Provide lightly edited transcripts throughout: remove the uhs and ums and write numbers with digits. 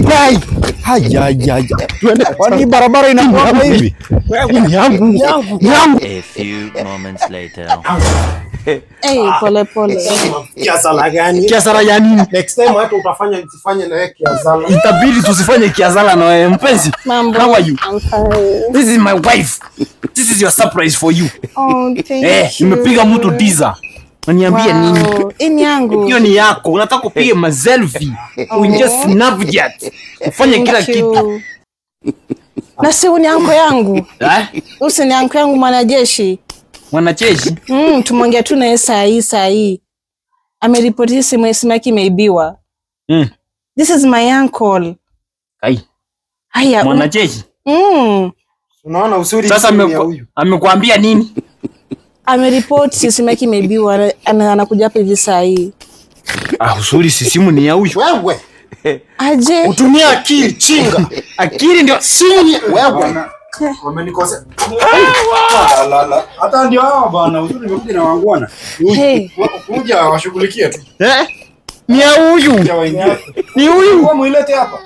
Hai. Haya. Twende kwani barabara inakuwa hivi. Yangu. A few moments later. Pole. Kiasala gani? Kiasala ya nini? Next time hata usifanye na wewe kiasala. Itabidi tusifanye kiasala na wewe mpenzi. How are you? I'm fine. This is my wife. This is your surprise for you. Oh, thank you. Nimepiga mtu teaser. Niambie nini? Ini yangu. Hiyo ni yako. Unataka kupiga maselfie. Uingie Snapchat. Ufanye kila kitu. Na si ni yangu. Usi ni yangu mwanajeshi. Mwanajeshi? Tumeongea tu na yeye saa hii. Ameripoti simu yake imeibiwa. This is my uncle. Haya. Mwanajeshi? Unaona usuri sasa amekuambia nini? Ameripoti simu yake imeibiwa, anakuja hapa hivi saa hii. Usuri simu ni ya huyu. Wewe. Aje. Utumia akili chinga. Akili ndio simu wewe. Wamenikosea. Hata ndio hao bwana, usuri nimekuja na wangwana. Kuja washughulikie tu. Ni ya huyu. Ni huyu. Kwa muilete hapa.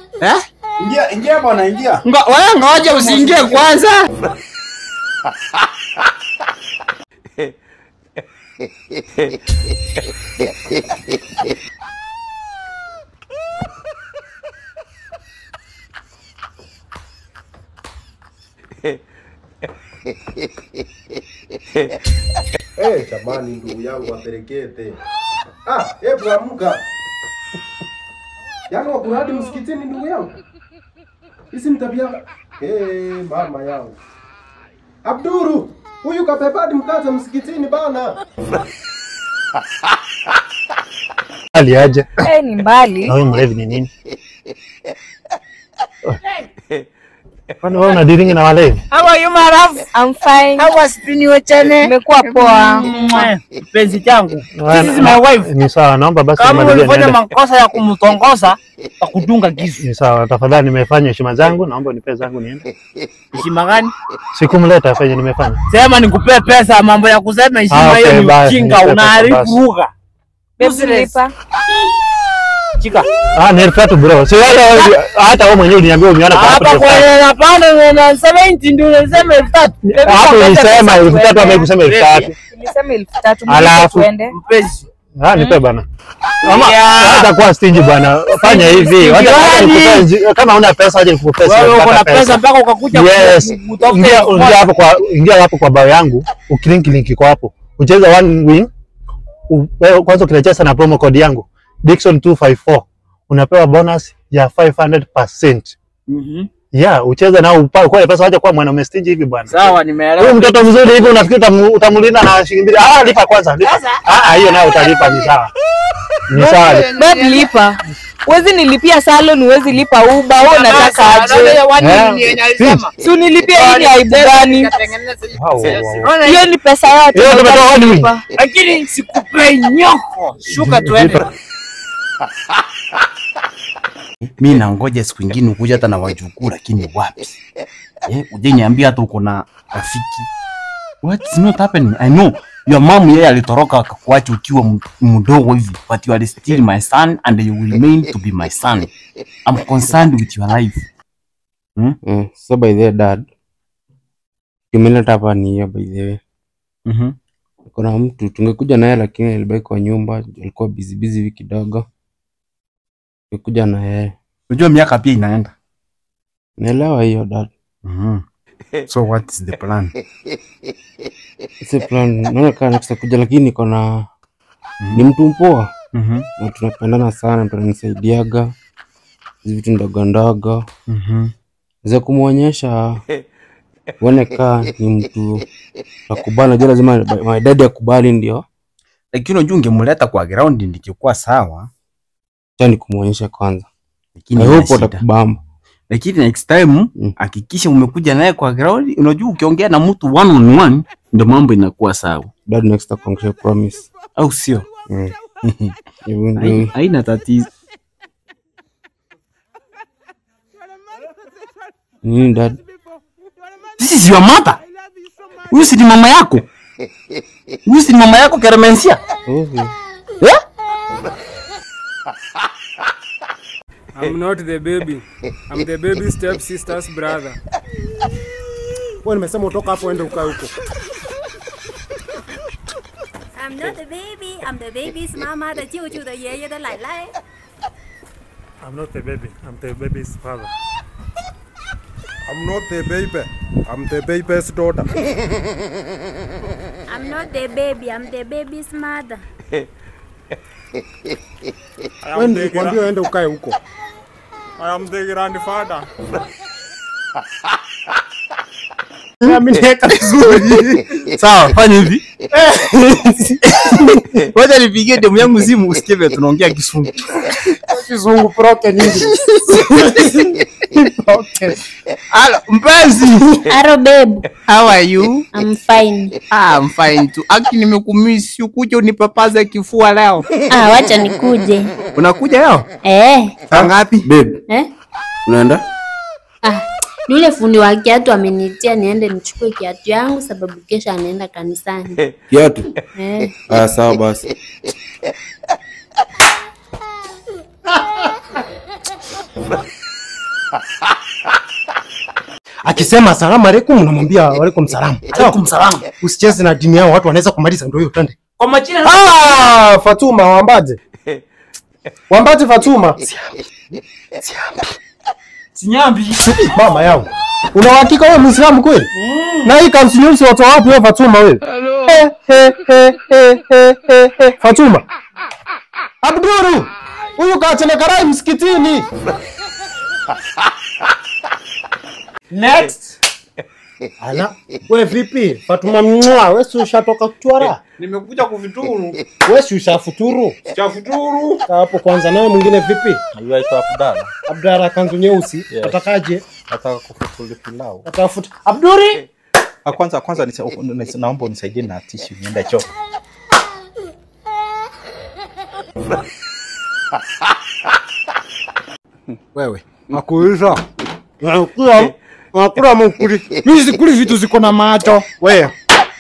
Ingia bwana, ingia. Wewe ngoja usiingie kwanza. Jamani ndugu yangu apelekete. Hebu amka. Yaani wakuradi msikitini ndugu yangu. Hisi mtabia. Mama yangu. Abduru, huyu kapepadi mkate msikitini bana. Ali aje. Ni mbali. Na wewe mlevi ni nini? Kwani wewe unadealing na walevi? How are you, my love? I'm fine. How was your channel? Nimekuwa poa. Mpenzi changu. This is my wife. Ni sawa, naomba basi kama ulifanya makosa ya kumtongoza na kudunga kisu. Ni sawa, tafadhali nimefanya heshima zangu, naomba unipe zangu niende. Heshima gani? Sikumleta afanye nimefanya. Sema nikupe pesa, mambo ya kusema heshima hiyo ni ujinga, unaharibu lugha. Pesa lipa. Chika. Nilipata tu bro. Si hata wewe mwenyewe uliniambia umeona kwa hapo. Hapa kwa napanda na 70 ndio unasema 3000. Hapo ulisema 3000 amekusema 3000. Nilisema 3000 twende. Mpenzi. Nipe bana. Mama, hata kwa stingy bwana. Fanya hivi. Kama una pesa aje nikupe pesa. Wewe uko na pesa mpaka ukakuja ingia hapo kwa bao yangu. Ukilink kwa hapo. Ucheza one win. Kwanza ukirejea na promo code yangu Dixon 254 unapewa bonus ya 500%. Ucheza na upate pesa acha kwa mwanaume stingy hivi bwana. Sawa, nimeelewa. Huyu mtoto mzuri hivi unafikiri utamlinda na shilingi 2? Lipa kwanza, lipa. Hiyo nayo utalipa ni sawa. Ni sawa. Babe lipa. Uwezi nilipia salon, uwezi lipa Uber, wewe unataka aje? Si unilipia ili aibu gani? Hiyo ni pesa yote. Hiyo tumetoa wani. Lakini sikupei nyoko. Shuka tuende. Mimi nangoja siku nyingine ukuja hata na wajukuu, lakini wapi? Uje niambia hata uko na rafiki. What's not happening? I know your mom yeye alitoroka akakuacha ukiwa mdogo hivi, but you are still my son and you will remain to be my son. I'm concerned with your life. So by the dad, kimeleta hapa ni hiyo by the way. Kuna mtu tungekuja naye lakini alibaki kwa nyumba, alikuwa busy hivi kidogo. Tungekuja na yeye. Unajua miaka pia inaenda. Naelewa hiyo dad. So what is the plan? The plan, naona kama next kuja lakini kuna ni mtu mpoa. Na tunapendana sana, tunanisaidiaga hizi vitu ndogo. Naweza kumuonyesha uone ni mtu akubali, najua lazima my dad akubali ndio. Lakini unajua ungemleta kwa ground ndikikuwa sawa. Tani kumuonyesha kwanza. Lakini hapo utakubamba. Lakini next time hakikisha umekuja naye kwa ground. Unajua ukiongea na mtu one on one ndio mambo inakuwa sawa. Dad next time promise. Au sio? Haina tatizo. Dad. This is your mother. Huyu si mama yako. Huyu si mama yako Keremensia. I'm not the baby. I'm the baby stepsister's brother. Wewe nimesema utoka hapo uende ukae huko. I'm not the baby. I'm the baby's mama. The chiu chiu, the yeye, the lai lai. I'm not the baby. I'm the baby's father. I'm not the baby. I'm the baby's daughter. I'm not the baby. I'm the baby's mother. Wewe nikwambia uende ukae huko. I am the grandfather. Mimi niweka vizuri. Sawa, fanya hivi. Wacha nipigie demu yangu simu usikie vile tunaongea Kisungu. Kizungu broken English. Okay. Hello, mpenzi. Hello, babe. How are you? I'm fine. I'm fine too. Aki nimekumisi ukuje unipapaze kifua leo. Wacha nikuje. Unakuja leo? Saa ngapi? Babe. Unaenda? Yule fundi wa kiatu amenitia niende nichukue kiatu yangu sababu kesho anaenda kanisani. Kiatu? Sawa basi. Akisema asalamu alaykum unamwambia waalaikum salam. Alaikum salam. Usicheze na dini yao, watu wanaweza kumaliza, ndio hiyo twende. Kwa majina Fatuma Wambaje. Wambaje Fatuma. Sinyambi. Mama yao. Una uhakika wewe Muislamu kweli? Na hii kanzu nyeusi watu wapi wewe Fatuma wewe? Fatuma. Abduru. Huyu kaachana karai msikitini. Next. Ala, wewe vipi? Fatuma mwa, wewe si ushatoka kutwara? Nimekuja kuvituru. Wewe si ushafuturu? Chafuturu. Hapo kwanza nawe mwingine vipi? Aitwa Abdalla. Abdalla kanzu nyeusi. Atakaje? Nataka kufutuli pilau. Atafuta. Abduri. Kwanza naomba unisaidie na tissue niende choo. Wewe, nakuuliza. Unakula mukuri. Mimi sikuli vitu ziko na macho. Wewe,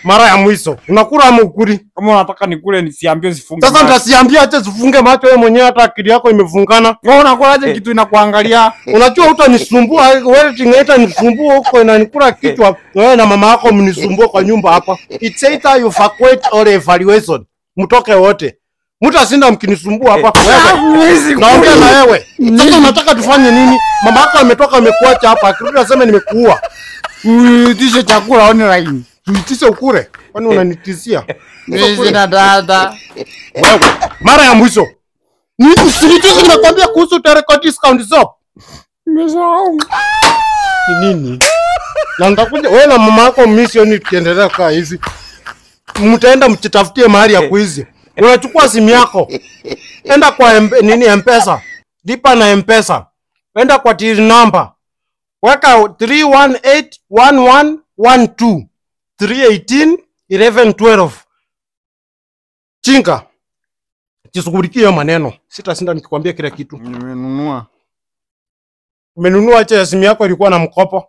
mara ya mwisho. Unakula mukuri. Kama unataka nikule nisiambie zifunge. Sasa nitasiambia acha zifunge macho wewe mwenyewe, hata akili yako imefungana. Wewe unakulaje kitu inakuangalia? Unajua utanisumbua, wewe tingeta nisumbua huko inanikula kichwa. Wewe na mama yako mnisumbua kwa nyumba hapa. It's either you evacuate or evaluation. Mtoke wote. Mtasinda mkinisumbua hapa. Wewe. Naongea na wewe. Sasa unataka tufanye nini? Mama yako ametoka amekuacha hapa. Akirudi aseme nimekuua. Uitishe chakula online. Uitishe ukure. Kwani unanitisia? Mimi na dada. Wewe, mara ya mwisho. Usinitishe ninakwambia kuhusu Tereko discount shop. Nimesahau. Ni nini? Na nitakuja wewe na mama yako mission tukiendelea kaa hivi. Mtaenda mchitafutie mahali ya kuizi. Unachukua simu yako. Enda kwa M-Pesa. Lipa na M-Pesa. Enda kwa till number. Weka 3181112. 3181112. Chinga. Jishughulikie maneno. Sitasinda nikikwambia kila kitu. Nimenunua. Umenunua acha simu yako ilikuwa na mkopo.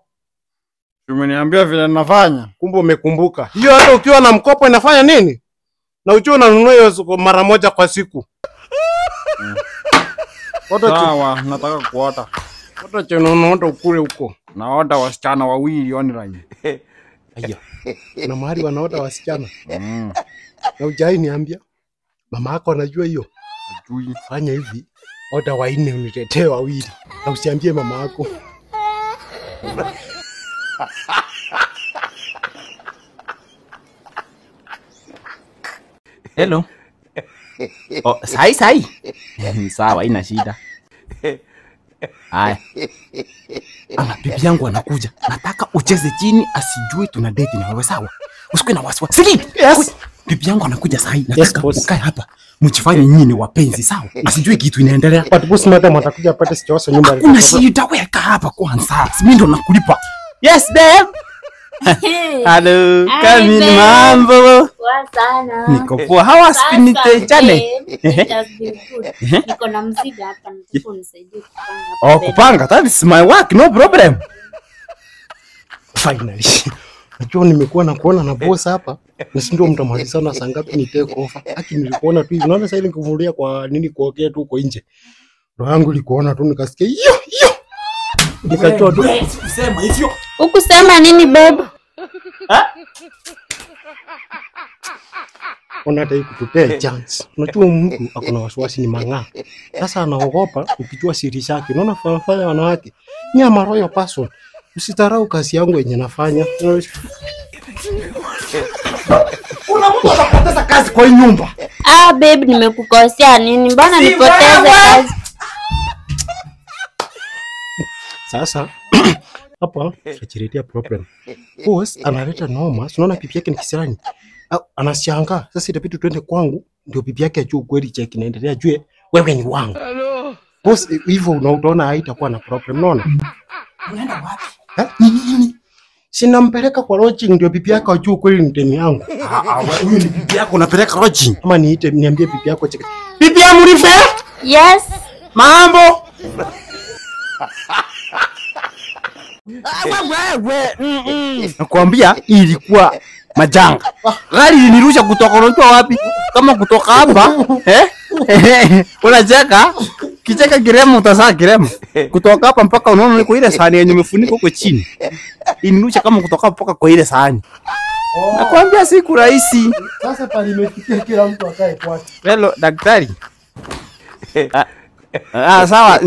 Umeniambia vile ninafanya. Kumbe umekumbuka. Hiyo hata ukiwa na mkopo inafanya nini? Na ukiwa unanunua hiyo mara moja kwa siku. Sawa, nataka kuota. Hata chenono ukule huko. Naota wasichana wawili online. Aya. Na mahali wanaota wasichana. Na ujai niambia. Mama yako anajua hiyo. Ajui. Fanya hivi. Ota waine unitetee wawili. Na usiambie mama yako. Hello. Oh, sai. Sawa, haina shida. Haya. Ama bibi yangu anakuja. Nataka ucheze chini asijue tuna date na wewe, sawa? Usikue na wasiwasi. Sleep. Yes. Bibi yangu anakuja sahi. Nataka ukae hapa. Mchifanye nyinyi ni wapenzi, sawa? Asijue kitu inaendelea. But boss madam atakuja apate sichosa nyumba. Kuna shida, weka hapa kwanza. Mimi ndo nakulipa. Yes, babe. Hello, Kamini, mambo? Poa sana. Niko poa. How was Pinite chane? Niko na mzigo hapa, nataka unisaidie kupanga. Oh, kupanga. That is my work, no problem. Finally. Najua nimekuwa na kuona na boss hapa. Na si ndio mtamalizana saa ngapi ni take over. Haki nilikuona tu. Unaona sasa ile nikuvulia kwa nini kuongea tu huko nje. Roho yangu ilikuona tu nikasikia hiyo. Nikachua tu. Sema hivyo. Ukusema nini babe? Unataka kutupea chance. Unajua mtu akona wasiwasi ni mang'aa. Sasa anaogopa ukijua siri zake. Unaona fanya wanawake. Ni ama royal person. Usitarau kazi yangu yenye nafanya. Kuna mtu anapoteza kazi kwa hii nyumba. Babe, nimekukosea nini? Mbona nipoteze kazi? Sasa hapa tunachiretea problem. Boss analeta noma. Unaona pipi yake ni kisirani. Anashangaa. Sasa itabidi tuende kwangu ndio pipi yake ajue kweli check inaendelea, ajue wewe ni wangu. Boss hivyo unaona haitakuwa na problem, unaona? Unaenda wapi? Nini? Sinampeleka kwa lodging ndio pipi yake ajue kweli ni demu yangu. Huyu ni pipi yako unapeleka lodging? Ama niambie pipi yako check. Pipi yangu rife? Yes. Mambo. Nakwambia ilikuwa majanga. Gari linirusha kutoka unajua wapi? Kama kutoka hapa, unacheka? Kicheka kiremo utasaa kiremo. Kutoka hapa mpaka unaona niko ile sahani yenye umefunika huko chini. Inirusha kama kutoka mpaka kwa ile sahani. Nakwambia siku rahisi. Sasa pale imefikia kila mtu akae kwake. Hello daktari. Sawa,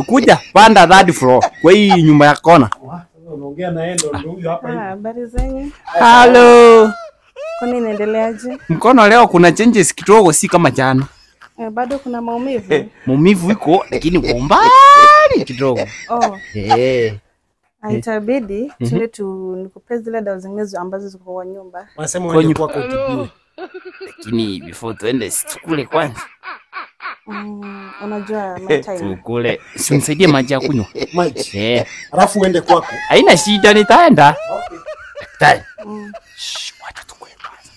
kuja panda third floor kwa hii nyumba ya kona. Unaongea na yeye ndio huyu hapa hivi. Habari zenyu? Hello. Kwani inaendeleaje? Mkono leo kuna changes kidogo, si kama jana. Bado kuna maumivu? Maumivu iko lakini kwa umbali kidogo. Itabidi tuende nikupe zile dawa zingine ambazo ziko kwa nyumba. Wanasema wewe kwako utibiwe. Lakini before tuende tukule kwanza. Unajua time. Tukule. Si unisaidie maji ya kunywa. Maji. Alafu uende kwako. Haina shida nitaenda. Okay. Daktari. Wacha tukule kwanza.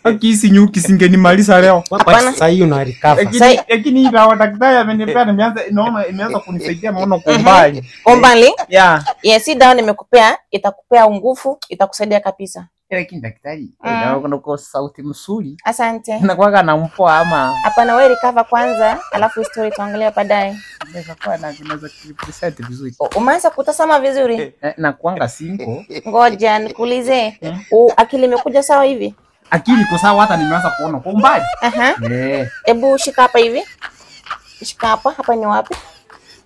Akisi nyuki singenimaliza leo. Sasa hiyo na recover. Lakini dawa daktari amenipea imeanza kunisaidia maono kwa mbali. Kombali? Yeah. Yes, si dawa nimekupea, itakupea nguvu, itakusaidia kabisa. Lakini daktari, dawa kuna kwa sauti mzuri. Asante. Na kwaga na mpoa ama. Hapana, wewe recover kwanza, alafu story tuangalia baadaye. Naweza kuwa na kinaweza kupresent vizuri. Umeanza kutazama vizuri? Na kuanga sinko. Ngoja nikuulize. Akili imekuja sawa hivi? Akili iko sawa, hata nimeanza kuona kwa mbali. Hebu shika hapa hivi. Shika hapa, hapa ni wapi?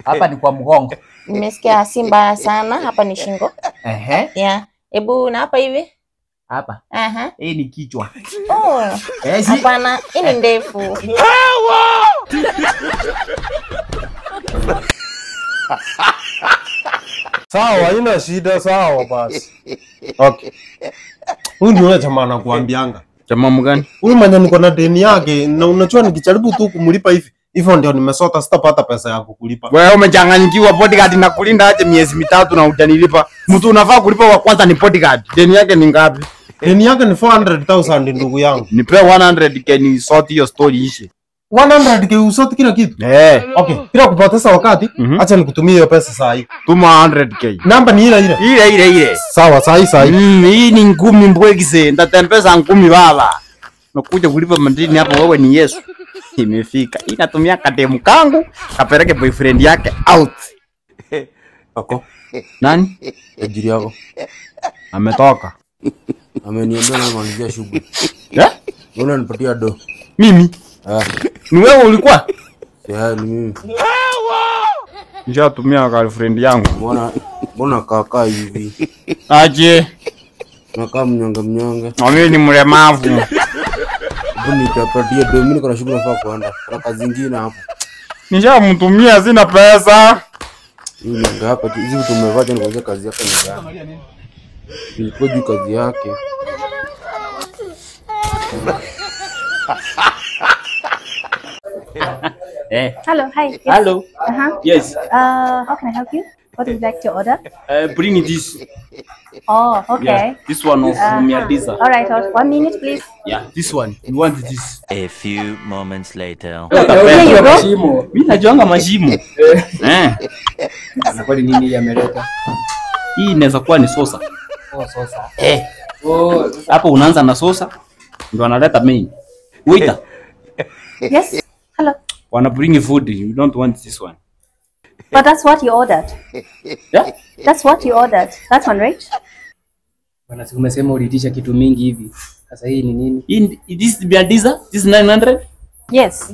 Hapa ni kwa mgongo. Nimesikia simba sana, hapa ni shingo. Yeah. Hebu na hapa hivi. Hapa. Hii ni kichwa. Hapana, hii ni ndefu. Sawa, haina shida, sawa basi. Okay. Huyu ndio jamaa anakuambianga. Jamaa mgani? Huyu mwenye niko na deni yake na unajua nikijaribu tu kumlipa hivi. Hivyo ndio nimesota sitapata pesa ya kukulipa. Wewe umechanganyikiwa, bodyguard na kulinda aje miezi 3 na hujanilipa. Mtu unafaa kulipa wa kwanza ni bodyguard. Deni yake ni ngapi? Deni yake ni 400,000 ndugu yangu. Nipe 100k ni sort hiyo story ishe. 100k usoti kila kitu. Okay, bila kupoteza wakati, acha nikutumie hiyo pesa saa hii. Tuma 100k. Namba ni ile. Sawa, saa hii. Hii ni ngumi mbwekise, ndatempesa ngumi baba. Nakuja kulipa madeni hapo, wewe ni Yesu. Imefika. Inatumia kademu kangu, kapeleke boyfriend yake out. Ako. Nani? Tajiri yako. Ametoka. Ameniambia na malizia shughuli. Mbona nipatia do? Mimi? Ni wewe ulikuwa? Ni mimi. Nishatumia girlfriend yangu. Mbona kaka hivi? Aje. Nakaa mnyonge. Mimi ni mlemavu. Mbona nitapatia do? Mimi niko na shughuli nafaa kuenda. Kuna kazi zingine hapo. Nishamtumia sina pesa. Hii ndio hapa hizi vitu umevaa tena kwa kazi yake ni gani? Nilikuwa juu kazi yake. Hello, hi. Yes. Hello. Yes. How can I help you? What would you like to order? Bring this. Oh, okay. Yeah, this one of Miadiza. All right, 1 minute, please. Yeah, this one. You want this? A few moments later. Here you go. Mimi najuanga mashimo. Anakuwa nini yameleta? Hii inaweza kuwa ni sosa. Sosa. Hapo unaanza na sosa ndio analeta main. Waiter. Yes. Hello. Wanna bring food. You don't want this one. But that's what you ordered. Yeah? That's what you ordered. That one, right? Bwana, si umesema uliitisha kitu mingi hivi. Sasa hii ni nini? This Miadiza? This 900? Yes.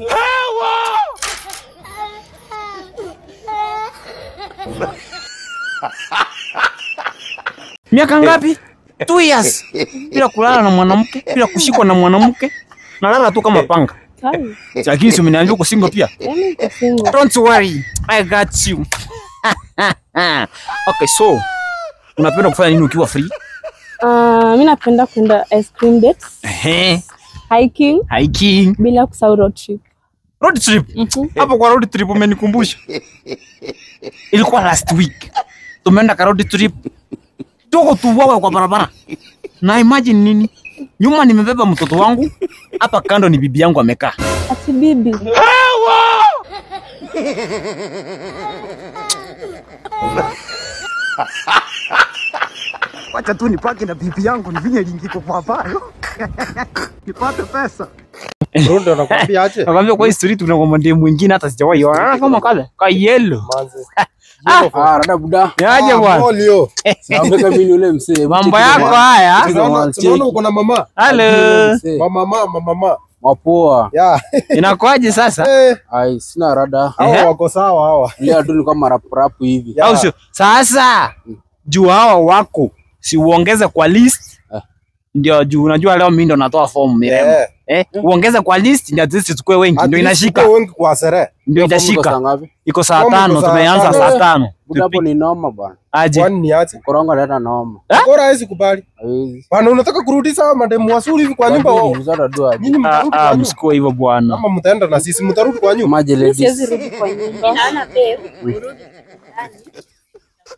Miaka ngapi? 2 years. Bila kulala na mwanamke, bila kushikwa na mwanamke. Nalala tu kama panga. Lakini si umeniambia uko single pia? Don't worry, I got you. Okay, so unapenda kufanya nini ukiwa free? Mimi napenda kwenda ice cream dates. Hiking. Bila kusahau road trip. Road trip? Hapo kwa road trip umenikumbusha. Ilikuwa last week. Tumeenda kwa road trip. Tuko tuwawe kwa barabara. Na imagine nini? Nyuma nimebeba mtoto wangu, hapa kando ni bibi yangu amekaa. Ati bibi. Wacha tu nipake na bibi yangu nivinye lingiko kwa bayo. Nipate pesa. Rondo anakuambia aje? Nakwambia kwa history tunakwambia mwingine hata sijawahi ona kama kale. Ka yellow. Rada buda. Yaje bwana. Olio. Sababu mimi yule msee. Mambo yako haya. Tunaona uko na mama. Hello. Mama. Mapoa. Yeah. Inakuaje sasa? Ai, sina rada. Hao wako sawa hawa. Leo tu ni kama rap hivi. Au sio? Sasa juu hawa wako si uongeze kwa list. Ndio juu unajua leo mimi ndo natoa form mirembo. Uongeze kwa list ndio sisi tukue wengi ndio inashika. Tukue wengi kwa sere. Ndio itashika. Iko saa 5 tumeanza saa 5. Hapo ni noma bwana. Aje. Kwani ni aje? Koronga leta noma. Bora hawezi kubali. Bwana unataka kurudisha mademu wazuri hivi kwa nyumba wao. Nyinyi mtarudi kwa nyumba. Msiko hivyo bwana. Kama mtaenda na sisi mtarudi kwa nyumba. Maji ladies. Siwezi rudi kwa nyumba. Naona babe, urudi.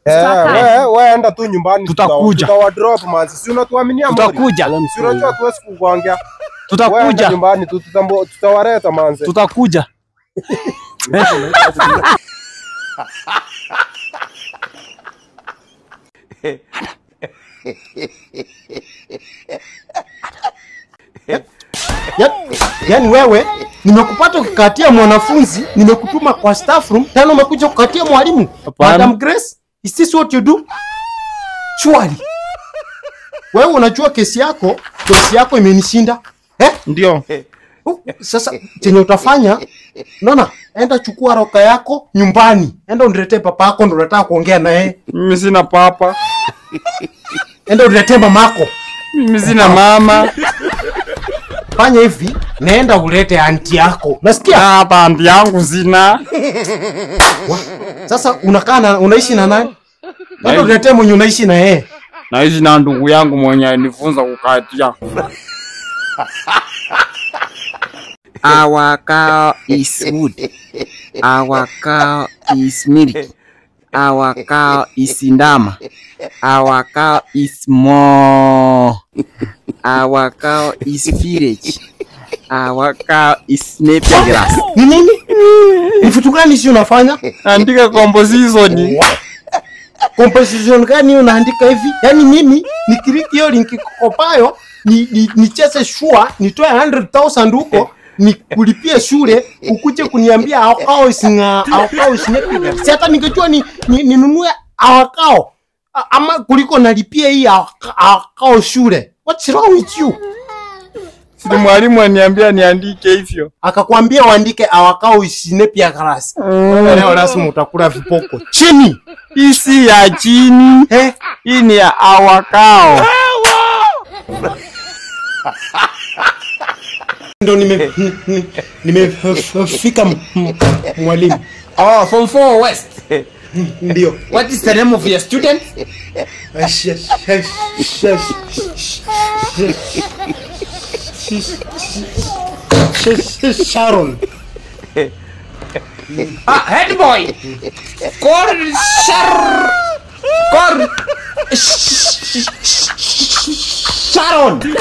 Wewe enda tu nyumbani. Tutakuja. Tutawadrop manzi. Si unatuaminia mbona? Tutakuja. Si unajua tuwezi kukuongea. Tutakuja. Nyumbani tutawareta manzi. Tutakuja. Yaani wewe nimekupata ukikatia mwanafunzi, nimekutuma kwa staff room, tena umekuja kukatia mwalimu. Madam Grace, is this what you do? Surely. Wewe unajua kesi yako imenishinda. Ndio. Sasa chenye utafanya, unaona? Enda chukua roka yako nyumbani. Enda uniletee papa yako ndo nataka kuongea naye. Mimi sina papa. Enda uniletee mamako. Mimi sina mama. Fanya hivi, naenda ulete aunti yako. Nasikia? Hapa aunti yangu sina. Sasa unaishi na nani? Ndio uniletee mwenye unaishi na yeye. Naishi na ndugu yangu mwenye alinifunza kukatia. Our cow is wood. Our cow is milk. Our cow is ndama. Our cow is more. Our cow is village. Our cow is napier grass. Ni nini? Ni vitu gani sio unafanya? Andika composition. Composition gani unaandika hivi? Yaani mimi nikiriki hiyo link kopayo nicheze shua nitoe 100,000 huko nikulipie shule ukuje kuniambia awakao isinga awakao isnepiga. Si hata ningejua ninunue awakao ama kuliko nalipia hii awakao shule. What's wrong with you? Si mwalimu aniambia niandike hivyo. Akakwambia uandike awakao isinepia grass. Leo lazima utakula vipoko. Chini. Hii si ya chini. Hii ni ya awakao. Ndo nimefika mwalimu. From 4 West. Ndio. What is the name of your student? Sharon. Head boy. Call Sharon.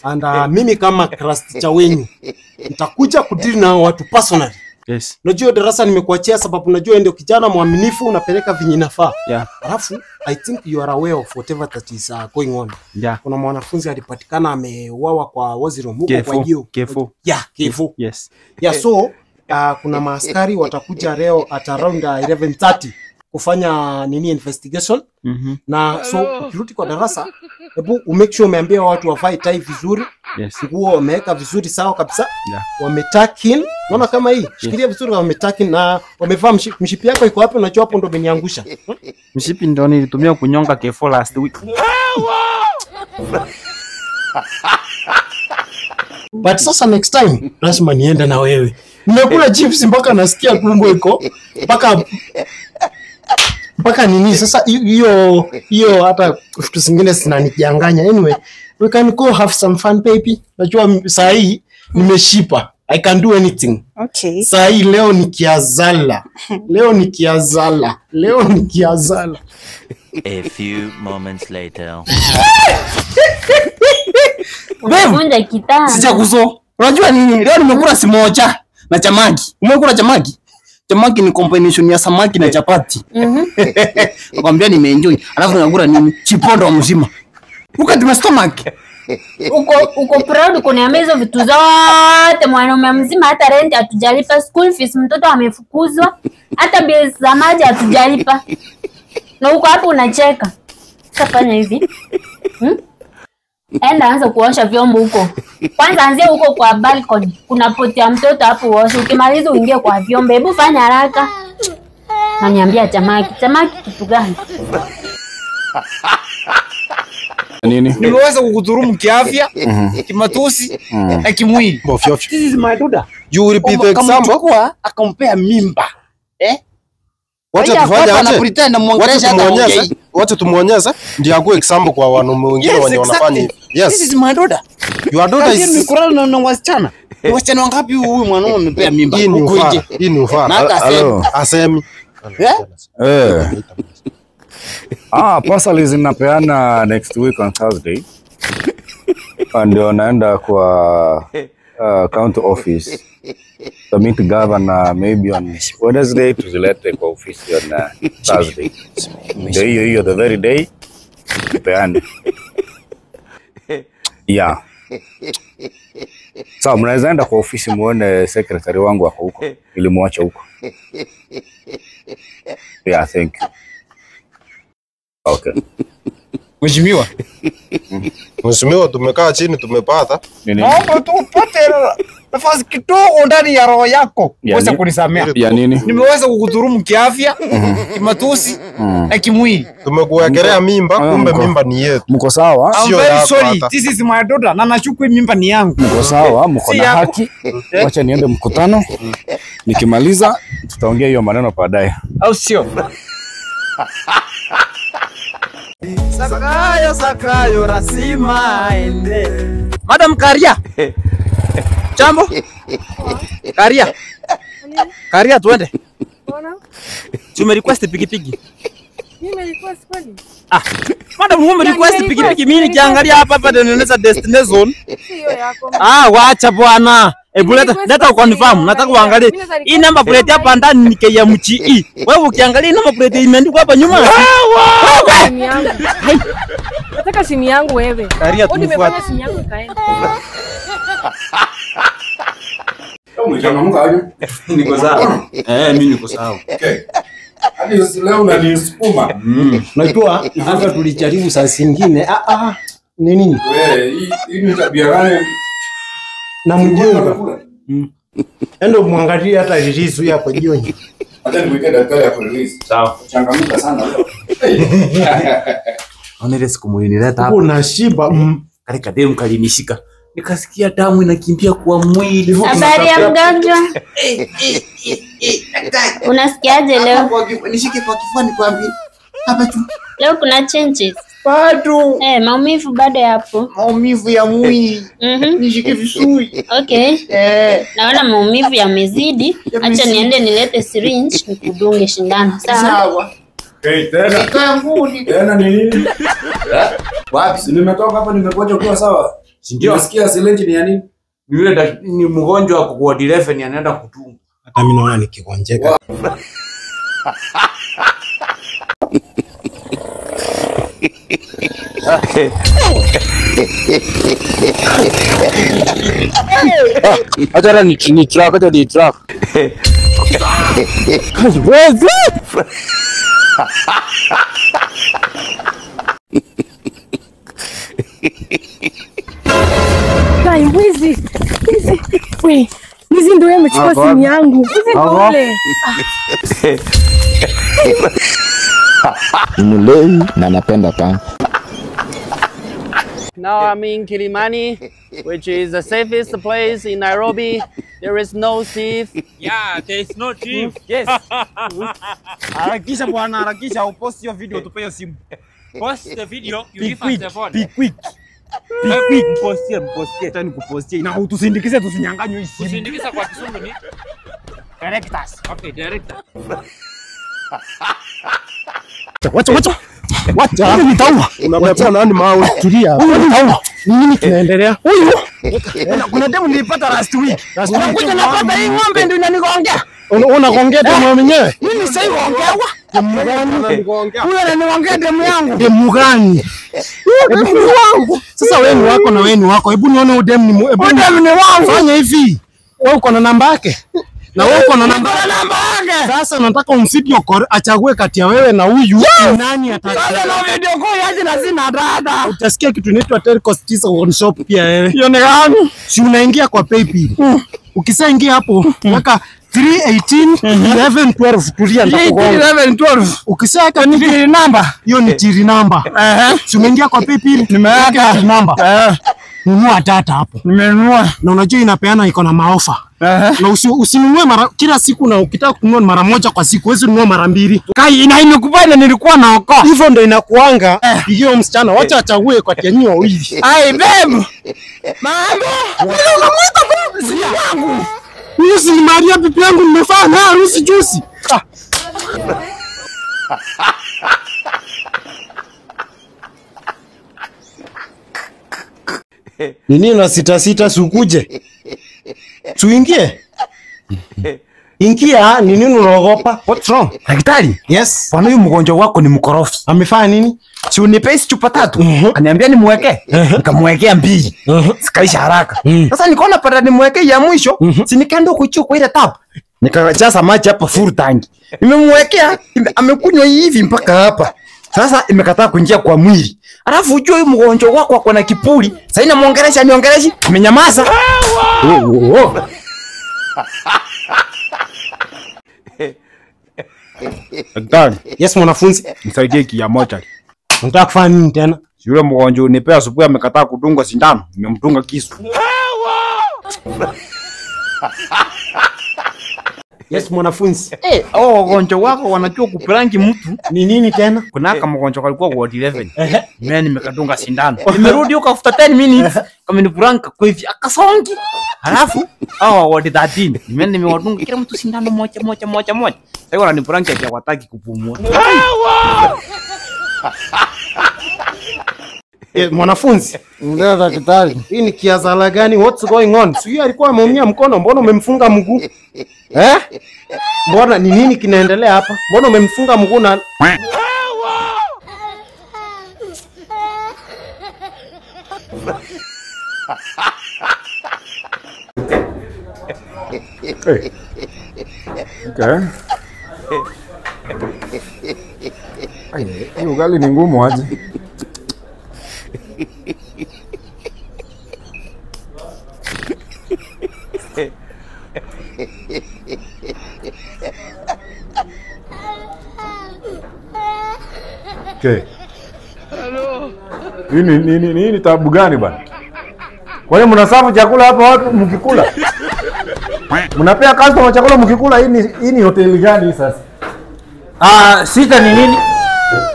And mimi kama class teacher wenyu nitakuja kudili na watu personally. Yes. Unajua darasa nimekuachia sababu najua ndio kijana mwaminifu unapeleka vinyi nafaa. Yeah. Alafu I think you are aware of whatever that is going on. Yeah. Kuna mwanafunzi alipatikana ameuawa kwa waziri mkuu kwa hiyo. Kefo. Yeah, kefo. Yes. Yeah, so kuna maaskari watakuja leo at around 11:30 kufanya investigation. Na so ukirudi kwa darasa hebu make sure umeambia watu wavae tie vizuri. Yes. Nguo wameweka vizuri sawa kabisa. Yeah. Wametakin. Unaona kama hii? Shikilia vizuri wametakin na wamevaa mshipi yako iko wapi? Unajua hapo ndo umeniangusha. Mshipi ndo nilitumia kunyonga Kefo last week. But sasa next time lazima niende na wewe. Nimekula chips mpaka nasikia tumbo iko mpaka nini sasa hiyo hata vitu zingine zinanijanganya. Anyway, we can go have some fun baby. Najua saa hii nimeshipa. I can do anything. Okay. Saa hii leo ni kiazala. A few moments later. Unavunja kitanda. Sijakuzo. Unajua nini? Leo nimekula simoja na chamaki. Umekula chamaki? Chamaki ni combination ya samaki na chapati. Nakwambia nimeenjoy. Alafu nakula nini? Chipondo mzima. Look at my stomach. Uko proud kuniambia hizo vitu zote mwanaume mzima, hata rent hatujalipa, school fees mtoto amefukuzwa, hata bills za maji hatujalipa. Na uko hapo unacheka. Safanya hivi. Enda anza kuosha vyombo huko. Kwanza anzia huko kwa balcony. Kuna poti ya mtoto hapo uoshe. Ukimaliza uingie kwa vyombo. Hebu fanya haraka. Na niambia chamaki kitu gani? Nini? Nimeweza kukudhurumu kiafya, kimatusi na kimwili. This is my daughter. You will be the example. Kwa akampea mimba. Wacha tufanye aje? Wacha tumuonyeshe ndio akuwe example kwa wanaume wengine wenye wanafanya hivi. Yes. This is my daughter. Your daughter is nikurana na wasichana. Wasichana wangapi huyu mwanaume amepea mimba? Hii ni ufara. Asemi. Parcel zinapeana next week on Thursday. Ndio naenda kwa county office to meet governor maybe on Wednesday, tuzilete kwa ofisi on Thursday. Ndio hiyo the very day peane. Yeah. Sawa, mnaweza enda kwa ofisi muone secretary wangu wako huko. Nilimwacha huko. Yeah, thank you. Okay. Mheshimiwa, tumekaa chini tumepata. Naomba tu upate nafasi kidogo ndani ya roho yako uweze kunisamea. Ya nini? Nimeweza kukudhurumu kiafya, kimatusi na kimwili. Tumekuwekelea mimba, kumbe mimba ni yetu. Mko sawa? I'm very sorry. This is my daughter na nachukua mimba ni yangu. Mko sawa? Mko na haki. Wacha niende mkutano. Nikimaliza tutaongea hiyo maneno baadaye. Au sio? Sakayo rasima ende. Madam Karia. Jambo. Karia tuende. Tume request pikipiki. Mimi request kwani? Madam ume request pikipiki, mimi nikiangalia hapa ninaonyesha destination. Sio yako. Wacha bwana. Hebu leta confirm. Nataka uangalie. Hii number plate hapa ndani ni KMCE. Wewe ukiangalia number plate imeandikwa hapa nyuma. Simu yangu. Nataka simu yangu wewe. Nimefanya simu yangu ikaenda. Umechangamka aje? Niko sawa. Mimi niko sawa. Okay. Hadi leo unanisukuma. Unajua hata tulijaribu saa zingine. Nini? Wewe hii ni tabia gani? Na mjengo. Endo muangalie hata release hapo jioni. Hata niweke daktari hapo release. Sawa. Changamka sana leo. Onele siku mlinileta hapa. Kuna shiba. Kale kademu kalinishika. Nikasikia damu inakimbia kwa mwili. Habari ya mgonjwa? Unasikiaje leo? Nishike kwa kifuani kwambie. Hapa tu. Leo kuna changes. Bado. Maumivu bado yapo. Maumivu ya mwili. Nishike vizuri. Okay. Naona maumivu yamezidi. Acha niende nilete syringe nikudunge shindano. Sawa? Tena ni nini? Wapi? Si nimetoka hapa nimekuja kwa sawa. Ndio nasikia syringe ni ya nini? Yule ni mgonjwa wa kwa 11 anaenda kutunga. Hata mimi naona nikigonjeka. Acha ni truck, acha ni truck. Kai mwizi. Wewe, mwizi ndio amechukua simu yangu. Mwizi ndio yule. Mlevi na napenda panga. Now I'm in Kilimani, which is the safest place in Nairobi. There is no thief. Yeah, there is no thief. Yes. Harakisha bwana, harakisha upost hiyo video tupe hiyo simu. Post the video, you give us the phone. Be quick. Mpostie tani kupostie. Na utusindikize tusinyanganywe hii simu. Usindikiza kwa Kizungu ni Directors. Okay, director. Wacha nitaua. Unapata nani mawe? Tulia. Nitaua. Nini kinaendelea? Huyu. Kuna demu nilipata last week. Unakuja napata hii ng'ombe ndio inanigongea. Unagongea demu mwenyewe? Mimi sasa gongewa. Demu gani? Huyo ananigongea demu yangu. Demu gani? Demu wangu. Sasa wewe ni wako na wewe ni wako. Hebu nione huyo demu ni demu ni wangu. Fanya hivi. Wewe uko na namba yake? Na wewe uko na namba yake. Sasa nataka umvideo call achague kati ya wewe na huyu nani ataka. Sasa na video call yaje na sina dada. Utasikia kitu inaitwa Telcos on shop pia wewe. Hiyo ni gani? Si unaingia kwa PayPal. Ukisaingia hapo weka 318 11 12 tulia nitakugonga. 11 12. Ukisaka ni tiri namba. Hiyo ni tiri namba. Si umeingia kwa PayPal? Nimeweka tiri namba. Nunua data hapo. Nimenunua. Na unajua inapeana iko na maofa. Na usinunue mara kila siku, na ukitaka kununua mara moja kwa siku, wewe ununue mara mbili. Kai imekubali nilikuwa naokoa. Hivyo ndio inakuanga. Hiyo msichana wacha achague kwa tianyi wawili. Ai babe. Mama. Unamwita babe yangu. Huyu si Maria bibi yangu, nimefanya harusi juzi. Nini na sita sukuje? Tuingie. Ingia, ni nini unaogopa? What's wrong? Daktari? Yes. Bwana huyu mgonjwa wako ni mkorofi. Amefanya nini? Si unipe chupa 3. Aniambia nimweke. Nikamwekea 2. Sikaisha haraka. Sasa nikaona pata nimweke ya mwisho, si nikaenda kuchukua ile tap. Nikajaza maji hapa full tank. Nimemwekea, amekunywa hivi mpaka hapa. Sasa imekataa kuingia kwa mwili. Alafu ujue huyu mgonjwa wako ako na kipuri. Sasa inamuongelesha niongeleshi, amenyamaza. Daktari. Yes mwanafunzi. Nisaidie kia moja. Unataka kufanya nini tena? Yule mgonjwa unipea asubuhi amekataa kudungwa sindano. Nimemdunga kisu. Yes mwanafunzi. Wagonjwa wako wanajua kupranki mtu. Ni nini tena? Kuna kama mgonjwa alikuwa kwa 11. Mimi nimekadunga sindano. Nimerudi huko after 10 minutes kama ni prank kwa hivi akasongi. Halafu ward 13. Mimi nimewadunga kila mtu sindano moja. Sasa wana prank ya hawataki kupumua. Mwanafunzi. Ndio daktari. Hii ni kiazala gani? What's going on? Sio alikuwa ameumia mkono, mbona umemfunga mguu? Mbona ni nini kinaendelea hapa? Mbona umemfunga mguu na Okay. Hii ugali ni ngumu aje? Okay. Nini tabu gani bana? Kwa hiyo mnasafu chakula hapa watu mkikula? Mnapea customer chakula mkikula? Hii ni hoteli gani sasa? Sita ni nini?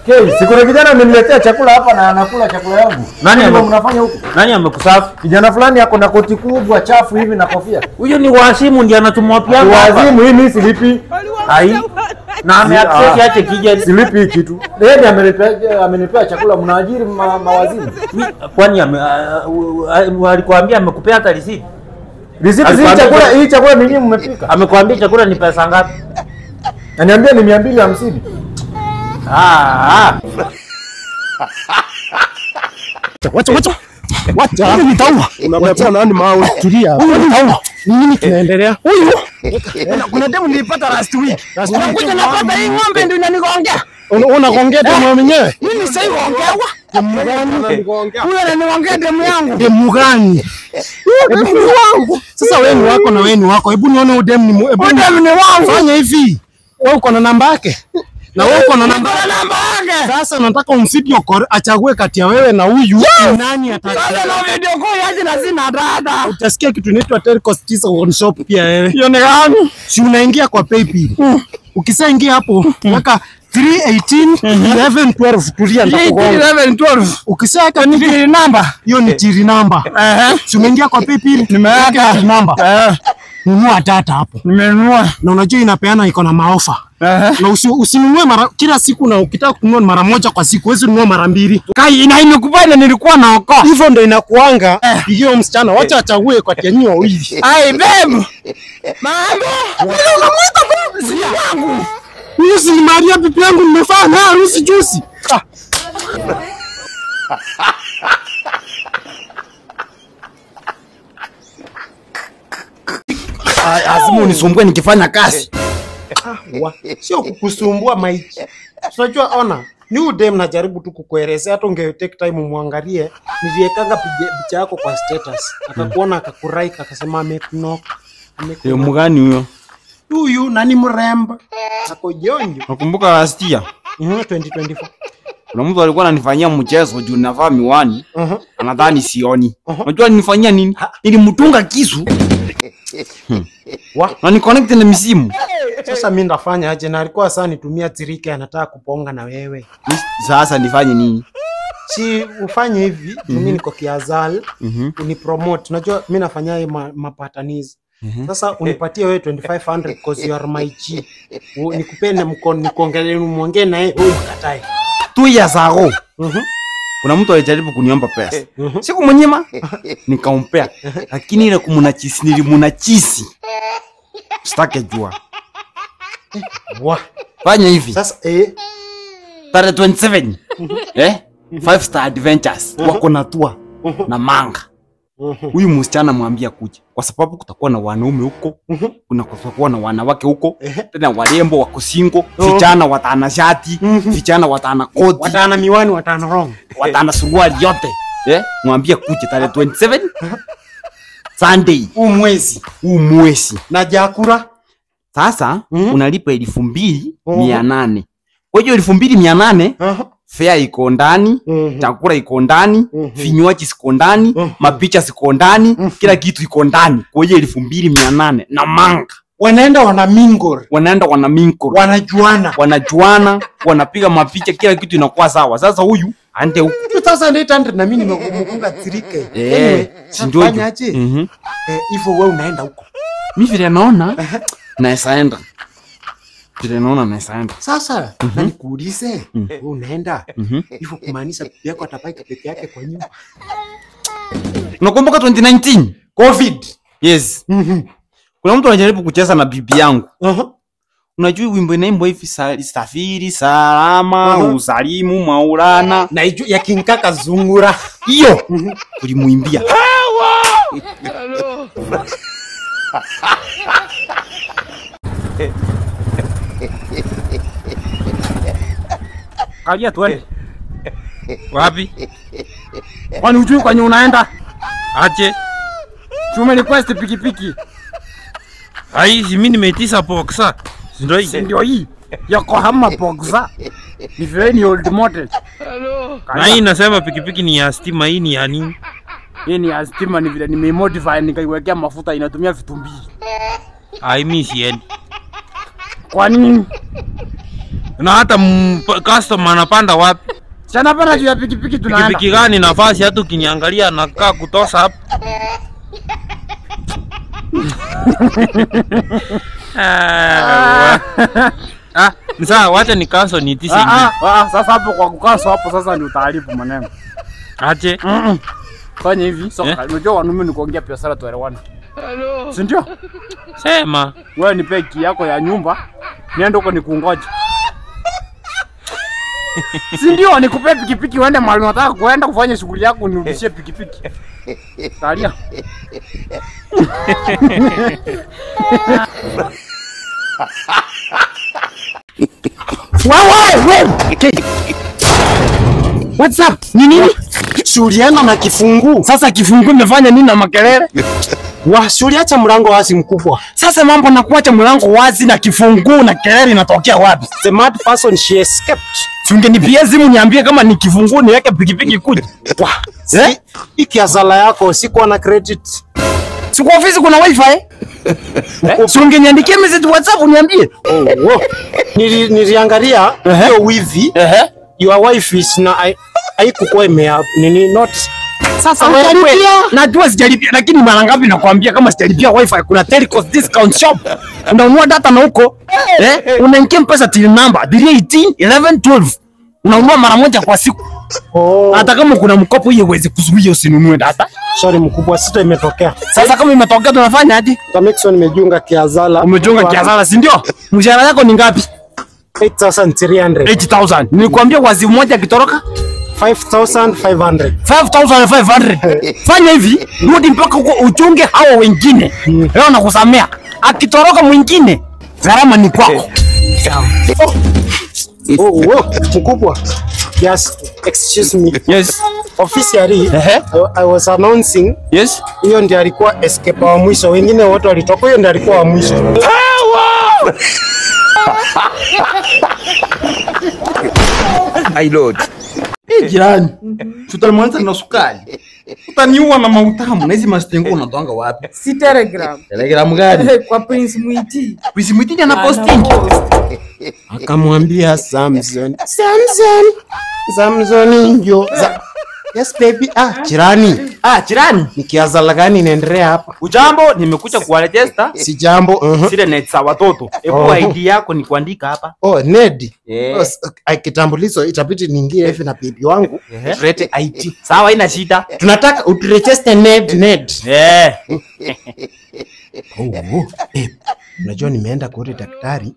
Okay, siku na kijana ameniletea chakula hapa na anakula chakula yangu. Nani mnafanya huko? Nani amekusafu? Kijana fulani ako na koti kubwa chafu hivi na kofia. Huyo ni Wasimu ndiye anatumwa pia. Wasimu hii mimi silipi. Hai. Na ameaccept yake kija silipi kitu. Yeye amenipea chakula mnaajiri mawazimu. Kwani alikwambia amekupea hata receipt? Receipt hii chakula mimi mmepika. Amekwambia chakula ni pesa ngapi? Ananiambia ni 250. Wacha. Nitaua. Unapata nani mao? Tulia. Nitaua. Nini kinaendelea? Huyu. Kuna demu nilipata last week. Unakuja napata hii ng'ombe ndio inanigongea. Unagongea demu mwenyewe? Mimi sasa gongewa. Huyu ananigongea demu yangu. Demu gani? Demu wangu. Sasa wewe ni wako na wewe ni wako. Hebu nione demu ni hebu demu ni wangu. Fanya hivi. Wewe uko na namba yake? Na wewe uko na namba yake. Sasa nataka umvideo call achague kati ya wewe na huyu nani atakaye. Sasa na video call yaje na sina dada. Utasikia kitu inaitwa Telcos Tisa on shop pia wewe. Hiyo ni gani? Si unaingia kwa PayPal. Ukisaingia hapo weka 318 11 12 tulia nitakugonga 11 12. Ukisaka ni tiri namba, hiyo ni tiri namba. Si umeingia kwa PayPal, nimeweka namba. Nunua data hapo. Nimenunua. Na unajua inapeana iko na maofa. Na usinunue mara kila siku, na ukitaka kununua mara moja kwa siku, wewe ununue mara mbili. Kai imekubali nilikuwa naokoa. Hivyo ndio inakuanga. Hiyo msichana wacha achague kati ya nyinyi wawili. Ai babe. Mambo. Unamwita bibi yangu. Mimi si Maria bibi yangu, nimefanya harusi juzi. Lazima unisumbue nikifanya kazi. Sio kukusumbua maiki. Unajua ona, ni udem najaribu tu kukuelezea, hata unge take time muangalie. Niliwekaga picha yako kwa status. Akakuona akakurike akasema ameknock. Ndio mgani huyo? Huyu nani mrembo? Ako jonjo. Nakumbuka last year 2024. kuna mtu alikuwa ananifanyia mchezo juu navaa miwani. Anadhani sioni. Unajua alinifanyia nini? Nilimtunga kisu. Na ni connect na misimu. Sasa mimi ndafanya aje? Na alikuwa sana nitumia tirike, anataka kuponga na wewe. Sasa nifanye nini? Si ufanye hivi, mimi niko Kiazal, uni promote. Unajua mimi nafanya hii mapatanizi. Sasa unipatie wewe 2500 because you are my G. Nikupende mkono nikuongelee muongee na yeye, wewe ukatae. 2 years ago. Kuna mtu alijaribu kuniomba pesa. Siku mnyima nikaompea. Lakini ile kumunachisi nilimunachisi. Sitake jua. Fanya hivi. Sasa tarehe 27. 5 Star Adventures wako na tour na manga. Huyu msichana mwambia kuja kwa sababu kutakuwa na wanaume huko, kuna kutakuwa na wanawake huko, tena warembo wako single, vijana watana shati, vijana watana koti, watana miwani, watana wrong, watana suruali yote. Mwambia kuja tarehe 27 Sunday huu mwezi na jakura. Sasa unalipa 2800. Kwa hiyo 2800 fare iko ndani, chakula iko ndani, vinywaji ziko ndani, mapicha ziko ndani, kila kitu iko ndani. Kwa hiyo 2800 na manga. Wanaenda wana mingle. Wanajuana, wanapiga mapicha, kila kitu inakuwa sawa. Sasa huyu ande huko 2800 na mimi nimekukumbuka tirike. Si ndio? Hivyo wewe unaenda huko. Mimi vile naona naenda. Sasa na nikuulize, wewe unaenda hivyo kumaanisha bibi yako atabaki peke yake kwa nyumba? Unakumbuka 2019 COVID? Yes. Kuna mtu anajaribu kucheza na bibi yangu. Unajua wimbo inaimba hivi, safiri salama, usalimu Maulana, na ya King Kaka Zungura. Hiyo tulimuimbia. Kalia tuende. Wapi? Kwani ujui kwenye unaenda? Aje. Tume request pikipiki. Hai, mimi nimeitisa Boxer. Ndio hii. Ndio hii. Yokohama Boxer. Ni very old model. Hello. Na hii nasema pikipiki ni ya stima, hii ni ya nini? Hii ni ya stima, ni vile nimemodify nikaiwekea mafuta, inatumia vitu mbili. Ai mimi siendi. Kwa nini? Na hata customer anapanda wapi? Sana pana juu ya pikipiki tunaenda. Pikipiki gani nafasi hata ukiniangalia nakaa kutosa hapa. Msa wacha ni cancel ni tisi. Sasa hapo kwa kukaso hapo sasa ndio utaarifu maneno. Aje. Fanya hivi, unajua wanaume ni kuongea biashara tuelewane. Hello. Si ndio? Sema. Wewe nipe key yako ya nyumba, niende huko nikungoje. Si ndio nikupe pikipiki uende mahali unataka kuenda kufanya shughuli yako nirudishie pikipiki. Talia. Wewe. What's up? Nini? Shuriana na kifunguu. Sasa kifunguu imefanya nini na makelele? Shuri acha mlango wazi mkubwa. Sasa mambo na kuacha mlango wazi na kifunguu na kelele inatokea wapi? The mad person she escaped. Sungenipigia simu niambie kama ni kifunguu niweke pikipiki kuja. Iki azala yako sikuwa na credit. Siku ofisi kuna wifi? Sungeniandikia message WhatsApp uniambie. Niliangalia hiyo wifi. Your wife is na haikuwa nini not. Sasa wewe najua sijalipia lakini mara ngapi nakwambia kama sijalipia wifi kuna Telcos discount shop. Unanunua data na huko unaingia mpesa till number 318 11 12. Unanunua mara moja kwa siku. Hata kama kuna mkopo hiyo uweze kuzuia usinunue data. Sorry mkubwa sita imetokea. Sasa kama imetokea tunafanya aje? Tamexon nimejiunga kiazala. Umejiunga kiazala si ndio? Mshahara yako ni ngapi? 8300. 8000. Nilikwambia wazi mmoja kitoroka 5500. 5500. Fanya hivi, rudi mpaka huko uchunge hao wengine. Leo nakusamea. Akitoroka mwingine, gharama ni kwako. Mkubwa. Yes, excuse me. Yes. Officially, I was announcing. Yes. Hiyo ndiyo alikuwa escape wa mwisho. Wengine wote walitoka, hiyo ndiyo alikuwa wa mwisho. My lord. Jirani. Tutamwanza na sukari. Utaniua na mautamu. Na hizi mastengo unatoanga wapi? Si Telegram. Telegram gani? Kwa Prince Mwiti. Prince Mwiti ana posting. Akamwambia Samson njo. Yes baby. Jirani. Jirani. Nikiazala gani inaendelea hapa? Ujambo, nimekuja kuwaregister. Si jambo. Sile net za watoto. Hebu ID yako ni kuandika hapa. Ned. Kitambulisho itabidi niingie hivi na bibi wangu. Tulete ID. Sawa, ina shida. Tunataka uturegister Ned. Unajua nimeenda kwa daktari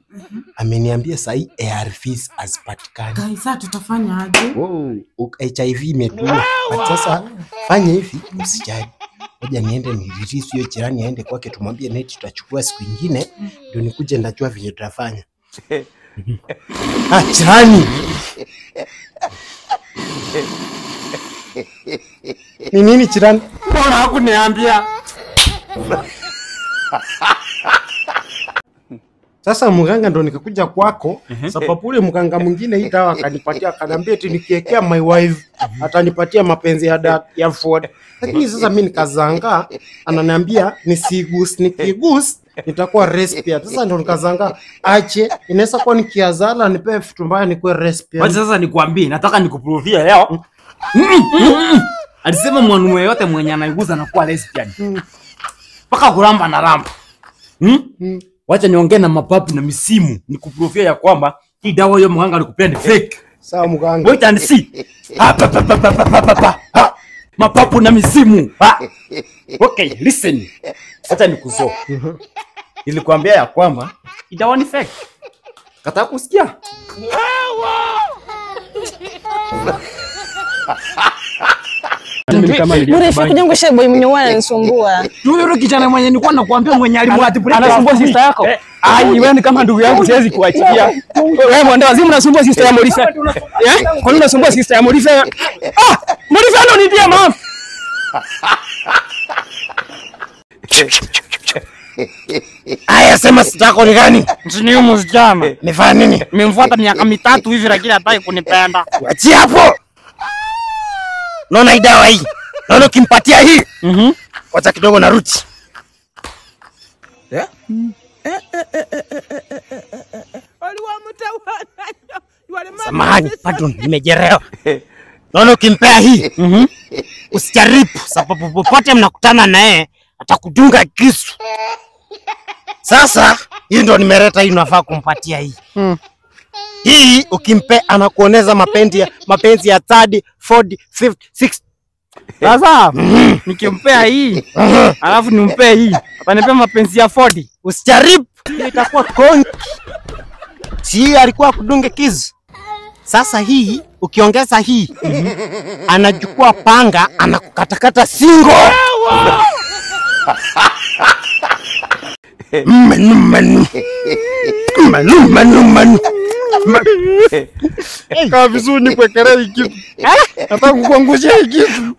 ameniambia sahi ARVs hazipatikani. Sasa tutafanya aje? HIV imetua. Sasa fanya hivi usijali. Ngoja niende nirelease hiyo jirani aende kwake tumwambie Neti tutachukua siku nyingine ndio nikuje ndajua vile tutafanya. Jirani. Ni nini jirani? Mbona hakuniambia? Sasa mganga ndo nikakuja kwako sababu ule mganga mwingine hii dawa akanipatia akaniambia eti nikiwekea my wife atanipatia mapenzi ya Ford. Lakini sasa mimi nikazanga ananiambia nikigus nitakuwa respirate. Sasa ndo nikazanga ache inaweza kuwa nikiazala nipewe vitu mbaya nikuwe respirate. Wacha sasa nikwambie nataka nikuprovia leo. Alisema mwanaume yote mwenye anaiguza anakuwa lesbian. Paka kuramba na ramba. Wacha niongee na mapapu na misimu nikuprovia ya kwamba hii dawa hiyo mganga alikupea ni fake. Sawa mganga. Wait and see. Mapapu na misimu. Okay, listen. Acha nikuzo. Nilikwambia ya kwamba hii dawa ni fake. Kataa kusikia? Mrefu kujengusha boy mwenye ananisumbua. Yule kijana mwenye nilikuwa nakuambia mwenye alimwati Anasumbua sister yako. Wewe ni kama ndugu yangu siwezi kuachilia. Wewe mwenda wazimu unasumbua sister ya Morife. Kwa nini unasumbua sister ya Morife? Morife ndo nitie mama. Aya sema sitako ni gani? Msini huyu msichana. Nifanya nini? Nimemfuata miaka 3 hivi lakini hataki kunipenda. Wachi hapo. Naona hii dawa hii. Naona ukimpatia hii. Wacha kidogo na ruti. Waliwa mtawana. Samahani, pardon, nimejerewa. Naona ukimpea hii, usijaribu sababu popote mnakutana naye atakudunga kisu. Sasa hii ndo nimeleta hii, unafaa kumpatia hii. Hii ukimpe anakuoneza mapenzi ya 30, 40, 50, 60. Sasa nikimpea hii, alafu nimpee hii, atanipea mapenzi ya 40. Usijaribu, itakuwa konki. Si alikuwa kudunge kisu. Sasa hii ukiongeza hii, anachukua panga anakukatakata singo. Manu. Kaa vizuri nikuwekelea hii kitu. Nataka kukuangusha hii kitu.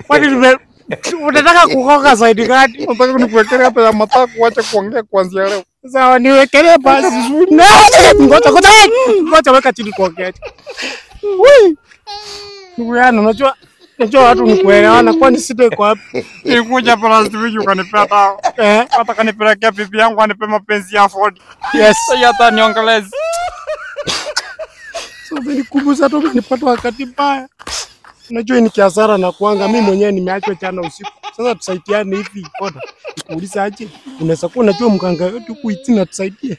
Unataka kukoka zaidi gani? Nataka nikuwekelea hata ya matako kuacha kuongea kuanzia leo. Sawa, niwekelee basi vizuri. Ngoja weka chini kuongea. Nguyana, unajua watu ni kuelewana, kwani sita iko wapi? Nikuja hapa last week ukanipea dawa. Hata kanipelekea bibi yangu anipe mapenzi ya 40. Yes. Sasa hata niongelezi. Sasa nikubuza tu nipata wakati mbaya. Unajua ni kiasara na kuanga mimi mwenyewe nimeachwa jana usiku. Sasa tusaidiane hivi bora. Nikuuliza aje? Unaweza kuwa unajua mganga wetu kuitina tusaidie.